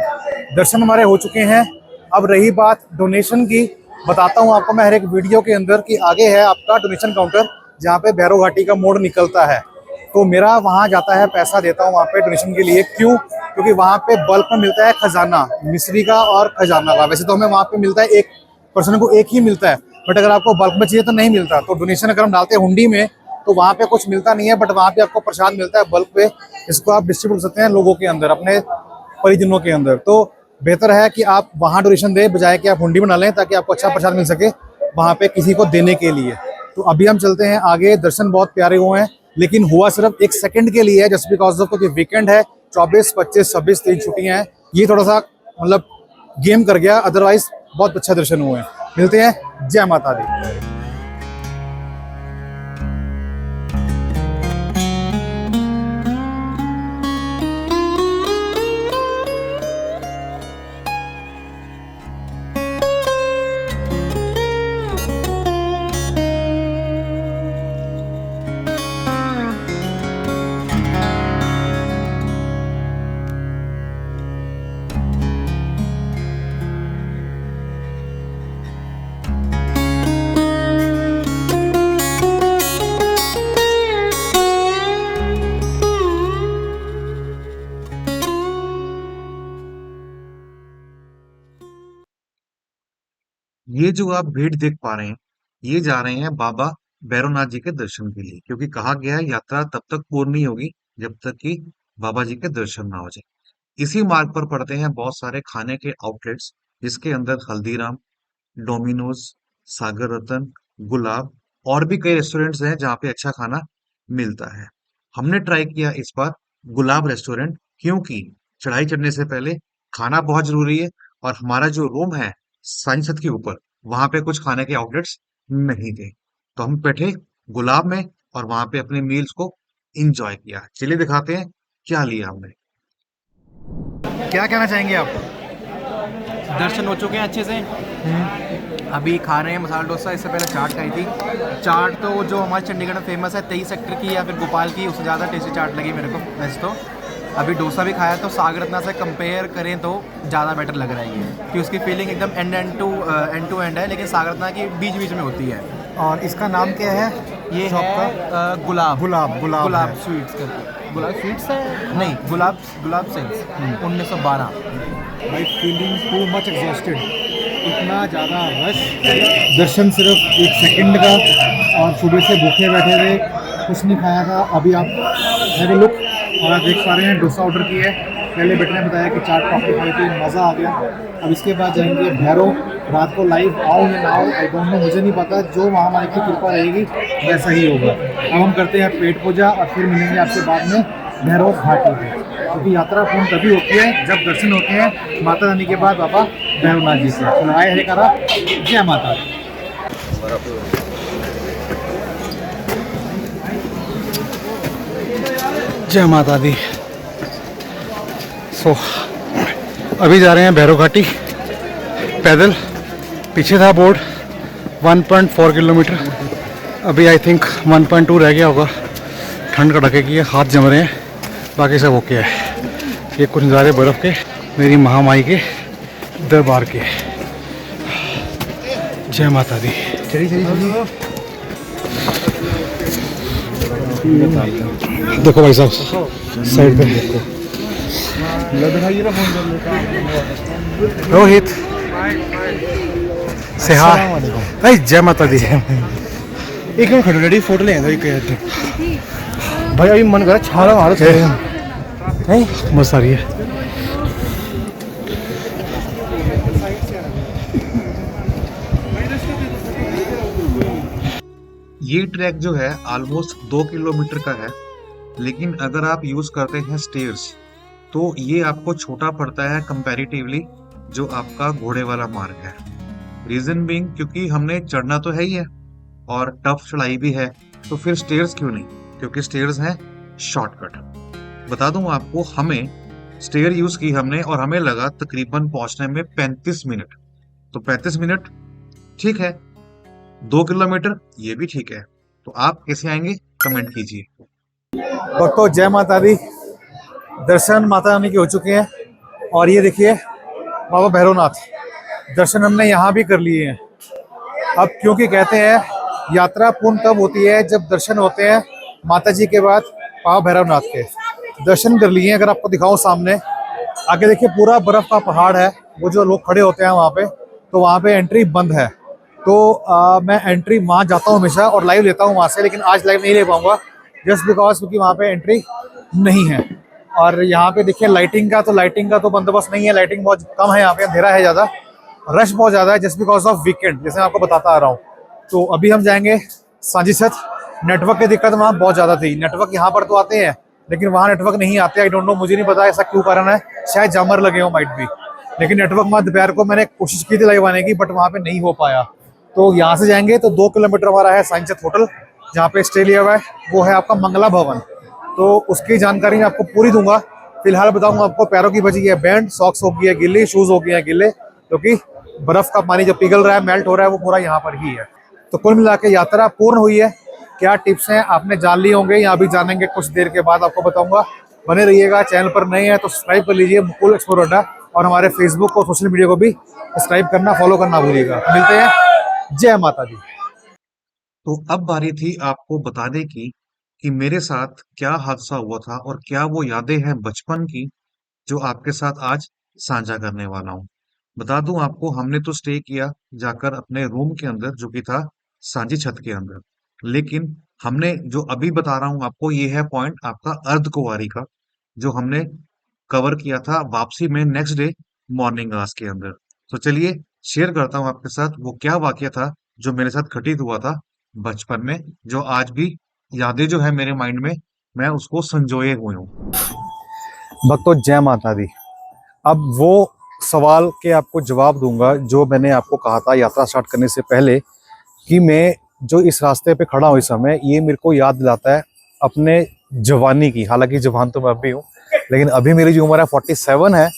S1: दर्शन हमारे हो चुके हैं। अब रही बात डोनेशन की, बताता हूँ आपको मैं हर एक वीडियो के अंदर कि आगे है आपका डोनेशन काउंटर, जहाँ पे भैरव घाटी का मोड़ निकलता है। तो मेरा वहाँ जाता है, पैसा देता हूँ वहाँ पे डोनेशन के लिए। क्यों? क्योंकि वहाँ पे बल्क में मिलता है खजाना, मिश्री का और खजाना का। वैसे तो हमें वहाँ पे मिलता है, एक पर्सन को एक ही मिलता है, बट अगर आपको बल्क में चाहिए तो नहीं मिलता। तो डोनेशन अगर हम डालते हैं हुंडी में, तो वहाँ पे कुछ मिलता नहीं है, बट वहाँ पे आपको प्रसाद मिलता है बल्क पे। इसको आप डिस्ट्रीब्यूट कर सकते हैं लोगों के अंदर, अपने परिजनों के अंदर। तो बेहतर है कि आप वहाँ डोनेशन दें, बजाय कि आप हुंडी में डालें, ताकि आपको अच्छा प्रसाद मिल सके वहाँ पे किसी को देने के लिए। तो अभी हम चलते हैं आगे। दर्शन बहुत प्यारे हुए हैं, लेकिन हुआ सिर्फ 1 सेकंड के लिए है, जस्ट बिकॉज ऑफ क्योंकि वीकेंड है, 24, 25, 26 3 छुट्टियां हैं। ये थोड़ा सा मतलब गेम कर गया, अदरवाइज बहुत अच्छा दर्शन हुए हैं। मिलते हैं, जय माता दी।
S2: ये जो आप भीड़ देख पा रहे हैं, ये जा रहे हैं बाबा भैरवनाथ जी के दर्शन के लिए, क्योंकि कहा गया है यात्रा तब तक पूर्ण नहीं होगी जब तक कि बाबा जी के दर्शन ना हो जाए। इसी मार्ग पर पड़ते हैं बहुत सारे खाने के आउटलेट्स, जिसके अंदर हल्दीराम, डोमिनोज, सागर रतन, गुलाब और भी कई रेस्टोरेंट्स हैं जहाँ पे अच्छा खाना मिलता है। हमने ट्राई किया इस बार गुलाब रेस्टोरेंट, क्योंकि चढ़ाई चढ़ने से पहले खाना बहुत जरूरी है, और हमारा जो रूम है साईं छत के ऊपर, वहां पे कुछ खाने के आउटलेट्स नहीं थे। तो हम बैठे गुलाब में और वहां पे अपने मील्स को इंजॉय किया। चलिए दिखाते हैं क्या लिया हमने।
S1: क्या कहना चाहेंगे आप?
S4: दर्शन हो चुके हैं अच्छे से। अभी खा रहे हैं मसाला डोसा। इससे पहले चाट खाई थी। चाट तो जो हमारे चंडीगढ़ में फेमस है 23 सेक्टर की या फिर गोपाल की, उससे ज़्यादा टेस्टी चाट लगी मेरे को वैसे तो। अभी डोसा भी खाया तो सागर रत्ना से कंपेयर करें तो ज़्यादा बेटर लग रहा है ये, कि उसकी फीलिंग एकदम एंड टू एंड है, लेकिन सागर रत्ना की बीच बीच में होती है।
S1: और इसका नाम क्या है?
S4: ये
S1: शॉप
S4: है गुलाब
S1: गुलाब
S4: गुलाब
S1: है।
S4: स्वीट्स करके। गुलाब स्वीट्स है नहीं, गुलाब सेल्स 1912।
S1: भाई फीलिंग टू मच एग्जॉस्टेड, इतना ज़्यादा रश, दर्शन सिर्फ 1 सेकंड का, और सुबह से भूखे बैठे थे, कुछ नहीं खाया था। अभी आप हैव अ लुक और आप देख पा रहे हैं डोसा ऑर्डर किया है। पहले बेटे ने बताया कि चाट कॉफी खाई थी, मज़ा आ गया। अब इसके बाद जाएंगे भैरव, रात को लाइव आओ या ना आओ आई डोंट नो, मुझे नहीं पता, जो महामारी की कृपा रहेगी वैसा ही होगा। अब हम करते हैं पेट पूजा और फिर मिलेंगे आपसे बाद में भैरव घाटी पे, क्योंकि यात्रा पूर्ण तभी होती है जब दर्शन होते हैं माता रानी के बाद बाबा भैरवनाथ जी से। तो आए हरे करा, जय माता। जय माता दी। सो अभी जा रहे हैं भैरव घाटी पैदल। पीछे था बोर्ड 1.4 किलोमीटर, अभी आई थिंक 1.2 रह गया होगा। ठंड कड़के की है, हाथ जम रहे हैं, बाकी सब ओके है। ये कुछ नज़ारे बर्फ़ के, मेरी महामाई के दरबार के। जय माता दी। चलिए चलिए चलिए। देखो भाई साहब साइड पे देखो। रोहित से हाय भाई, जय माता दी। एक मिनट खड़ो डैडी, फोटो ले भाई। अभी मन करा छाला मारो नहीं, मस्त आ रही है।
S2: ये ट्रैक जो है ऑलमोस्ट 2 किलोमीटर का है, लेकिन अगर आप यूज करते हैं स्टेयर्स तो ये आपको छोटा पड़ता है कंपैरेटिवली जो आपका घोड़े वाला मार्ग है। रीजन बीइंग क्योंकि हमने चढ़ना तो है ही है और टफ चढ़ाई भी है, तो फिर स्टेयर्स क्यों नहीं, क्योंकि स्टेयर्स हैं शॉर्टकट। बता दूं आपको, हमें स्टेयर यूज की हमने और हमें लगा तकरीबन पहुंचने में 35 मिनट। तो 35 मिनट ठीक है, 2 किलोमीटर ये भी ठीक है। तो आप कैसे आएंगे कमेंट कीजिए।
S1: भक्तों जय माता दी। दर्शन माता रानी के हो चुके हैं और ये देखिए बाबा भैरवनाथ, दर्शन हमने यहाँ भी कर लिए हैं। अब क्योंकि कहते हैं यात्रा पूर्ण तब होती है जब दर्शन होते हैं माता जी के बाद बाबा भैरवनाथ के। दर्शन कर लिए हैं। अगर आपको दिखाऊं सामने आगे देखिए पूरा बर्फ का पहाड़ है, वो जो लोग खड़े होते हैं वहाँ पे, तो वहाँ पे एंट्री बंद है। तो मैं एंट्री वहाँ जाता हूँ हमेशा और लाइव लेता हूँ वहाँ से, लेकिन आज लाइव नहीं ले पाऊंगा जस्ट बिकॉज क्योंकि वहाँ पे एंट्री नहीं है। और यहाँ पे देखिए लाइटिंग का तो बंदोबस्त नहीं है, लाइटिंग बहुत कम है यहाँ पे, अंधेरा है ज़्यादा, रश बहुत ज़्यादा है जस्ट बिकॉज ऑफ वीकेंड, जैसे मैं आपको बताता आ रहा हूँ। तो अभी हम जाएंगे सांजीछत। नेटवर्क की दिक्कत वहाँ बहुत ज़्यादा थी। नेटवर्क यहाँ पर तो आते हैं लेकिन वहाँ नेटवर्क नहीं आते। आई डोंट नो, मुझे नहीं पता ऐसा क्यों कारण है, शायद जामर लगे हो माइट भी। लेकिन नेटवर्क वहाँ दोपहर को मैंने कोशिश की थी लाइव आने की, बट वहाँ पे नहीं हो पाया। तो यहाँ से जाएंगे तो 2 किलोमीटर हमारा है सांजीछत होटल, जहाँ पे स्टे लिया हुआ है वो है आपका मंगला भवन। तो उसकी जानकारी मैं आपको पूरी दूंगा। फिलहाल बताऊंगा आपको, पैरों की बची है बैंड, सॉक्स हो गई है गिल्ली, शूज हो गए हैं गिल्ले, क्योंकि बर्फ का पानी जो पिघल रहा है, मेल्ट हो रहा है, वो पूरा यहाँ पर ही है। तो कुल मिला के यात्रा पूर्ण हुई है। क्या टिप्स हैं आपने जान लिए होंगे, यहाँ भी जानेंगे कुछ देर के बाद आपको बताऊंगा। बने रहिएगा। चैनल पर नए हैं तो सब्सक्राइब कर लीजिए मुकुल एक्सप्लोर अड्डा, और हमारे फेसबुक और सोशल मीडिया को भी सब्सक्राइब करना, फॉलो करना भूलिएगा। मिलते हैं। जय माता दी।
S2: तो अब बारी थी आपको बताने की कि मेरे साथ क्या हादसा हुआ था और क्या वो यादें हैं बचपन की जो आपके साथ आज साझा करने वाला हूँ। बता दूं आपको, हमने तो स्टे किया जाकर अपने रूम के अंदर जो कि था सांझी छत के अंदर, लेकिन हमने जो अभी बता रहा हूँ आपको, ये है पॉइंट आपका अर्धकुंवारी का, जो हमने कवर किया था वापसी में नेक्स्ट डे मॉर्निंग आवर्स के अंदर। तो चलिए शेयर करता हूँ आपके साथ वो क्या वाकया था जो मेरे साथ घटित हुआ था बचपन में, जो आज भी यादें जो है मेरे माइंड में, मैं उसको संजोए हुए हूँ।
S1: भक्तों जय माता दी। अब वो सवाल के आपको जवाब दूंगा जो मैंने आपको कहा था यात्रा स्टार्ट करने से पहले, कि मैं जो इस रास्ते पे खड़ा हूँ इस समय, ये मेरे को याद दिलाता है अपने जवानी की। हालांकि जवान तो मैं अब भी हूँ, लेकिन अभी मेरी जो उम्र है 47 है,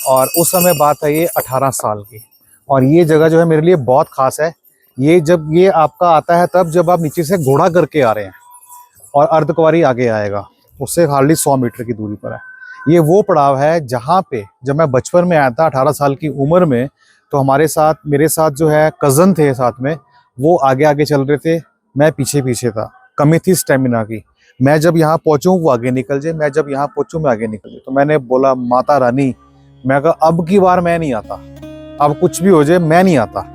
S1: और उस समय बात है ये 18 साल की। और ये जगह जो है मेरे लिए बहुत खास है। ये जब ये आपका आता है तब जब आप नीचे से घोड़ा करके आ रहे हैं और अर्धकुंवारी आगे आएगा, उससे हार्डली 100 मीटर की दूरी पर है। ये वो पड़ाव है जहाँ पे जब मैं बचपन में आया था 18 साल की उम्र में, तो हमारे साथ मेरे साथ जो है कज़न थे साथ में, वो आगे आगे चल रहे थे, मैं पीछे पीछे था। कमी थी स्टेमिना की। मैं जब यहाँ पहुँचूँ वो आगे निकल जाए, मैं जब यहाँ पहुँचूँ मैं आगे निकल जाए। तो मैंने बोला माता रानी, मैं कहा अब की बार मैं नहीं आता, अब कुछ भी हो जाए मैं नहीं आता।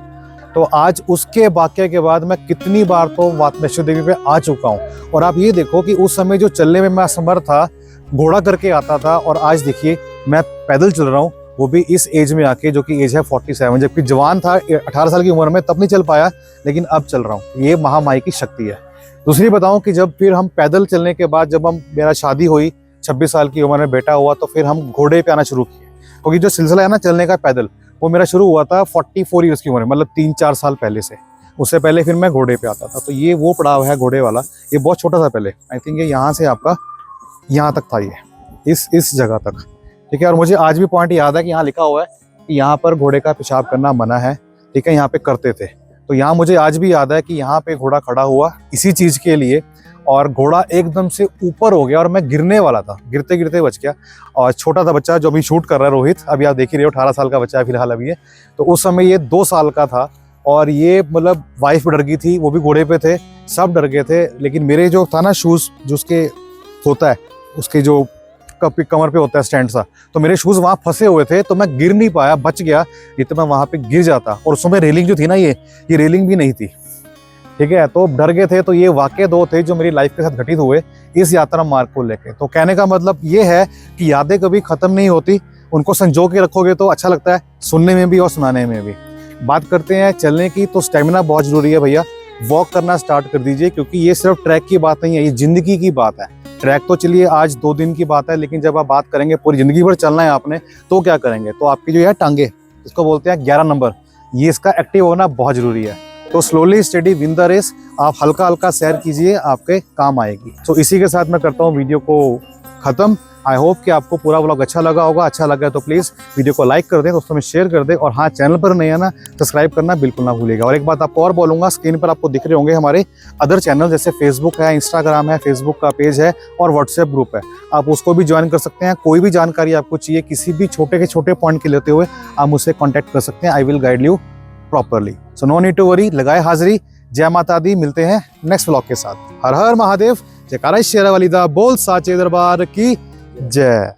S1: तो आज उसके वाक़ये के बाद मैं कितनी बार तो वैष्णो देवी पे आ चुका हूँ। और आप ये देखो कि उस समय जो चलने में मैं असमर्थ था, घोड़ा करके आता था, और आज देखिए मैं पैदल चल रहा हूँ, वो भी इस एज में आके, जो कि एज है 47। जबकि जवान था 18 साल की उम्र में, तब नहीं चल पाया, लेकिन अब चल रहा हूँ। ये महामाई की शक्ति है। दूसरी बताऊँ कि जब फिर हम पैदल चलने के बाद, जब मेरा शादी हुई 26 साल की उम्र में, बेटा हुआ, तो फिर हम घोड़े पे आना शुरू किए। क्योंकि जो सिलसिला है ना चलने का पैदल, वो मेरा शुरू हुआ था 44 ईयर्स की उम्र में, मतलब 3-4 साल पहले से। उससे पहले फिर मैं घोड़े पे आता था। तो ये वो पड़ाव है घोड़े वाला। ये बहुत छोटा था पहले, आई थिंक ये यहाँ से आपका यहाँ तक था, ये इस जगह तक, ठीक है। और मुझे आज भी पॉइंट याद है कि यहाँ लिखा हुआ है कि यहाँ पर घोड़े का पेशाब करना मना है, ठीक है। यहाँ पे करते थे। तो यहाँ मुझे आज भी याद है कि यहाँ पे घोड़ा खड़ा हुआ इसी चीज़ के लिए, और घोड़ा एकदम से ऊपर हो गया और मैं गिरने वाला था, गिरते गिरते बच गया। और छोटा था बच्चा जो अभी शूट कर रहा है, रोहित, अभी आप देख ही रहे हो, 18 साल का बच्चा है फिलहाल अभी ये। तो उस समय ये 2 साल का था, और ये मतलब वाइफ डर गई थी, वो भी घोड़े पे थे, सब डर गए थे। लेकिन मेरे जो था ना शूज़, जो उसके होता है, उसके जो कमर पे होता है स्टैंड सा, तो मेरे शूज़ वहाँ फंसे हुए थे, तो मैं गिर नहीं पाया, बच गया। ये तो मैं वहाँ पे गिर जाता। और उस समय रेलिंग जो थी ना, ये रेलिंग भी नहीं थी, ठीक है। तो डर गए थे। तो ये वाक़ये 2 थे जो मेरी लाइफ के साथ घटित हुए इस यात्रा मार्ग को लेके। तो कहने का मतलब ये है कि यादें कभी ख़त्म नहीं होती, उनको संजो के रखोगे तो अच्छा लगता है, सुनने में भी और सुनाने में भी। बात करते हैं चलने की, तो स्टेमिना बहुत ज़रूरी है भैया। वॉक करना स्टार्ट कर दीजिए, क्योंकि ये सिर्फ ट्रैक की बात नहीं है, ये ज़िंदगी की बात है। ट्रैक तो चलिए आज 2 दिन की बात है, लेकिन जब आप बात करेंगे पूरी ज़िंदगी भर चलना है आपने, तो क्या करेंगे? तो आपकी जो है टांगे, इसको बोलते हैं 11 नंबर, ये इसका एक्टिव होना बहुत ज़रूरी है। तो slowly study win the race, आप हल्का हल्का सैर कीजिए, आपके काम आएगी। तो इसी के साथ मैं करता हूँ वीडियो को ख़त्म। आई होप कि आपको पूरा व्लॉग अच्छा लगा होगा। अच्छा लगा तो प्लीज़ वीडियो को लाइक कर दें, दोस्तों में शेयर कर दें, और हाँ, चैनल पर नए है ना, सब्सक्राइब करना बिल्कुल ना भूलिएगा। और एक बात आपको और बोलूँगा, स्क्रीन पर आपको दिख रहे होंगे हमारे अदर चैनल, जैसे फेसबुक है, इंस्टाग्राम है, फेसबुक का पेज है और व्हाट्सएप ग्रुप है, आप उसको भी ज्वाइन कर सकते हैं। कोई भी जानकारी आपको चाहिए, किसी भी छोटे के छोटे पॉइंट के लेते हुए, आप मुझसे कॉन्टैक्ट कर सकते हैं। I will guide you properly. So no need to worry, लगाए हाजिरी। जय माता दी, मिलते हैं नेक्स्ट व्लॉग के साथ। हर हर महादेव, जयकारा शेरा वाली दा, बोल साचे दरबार की जय।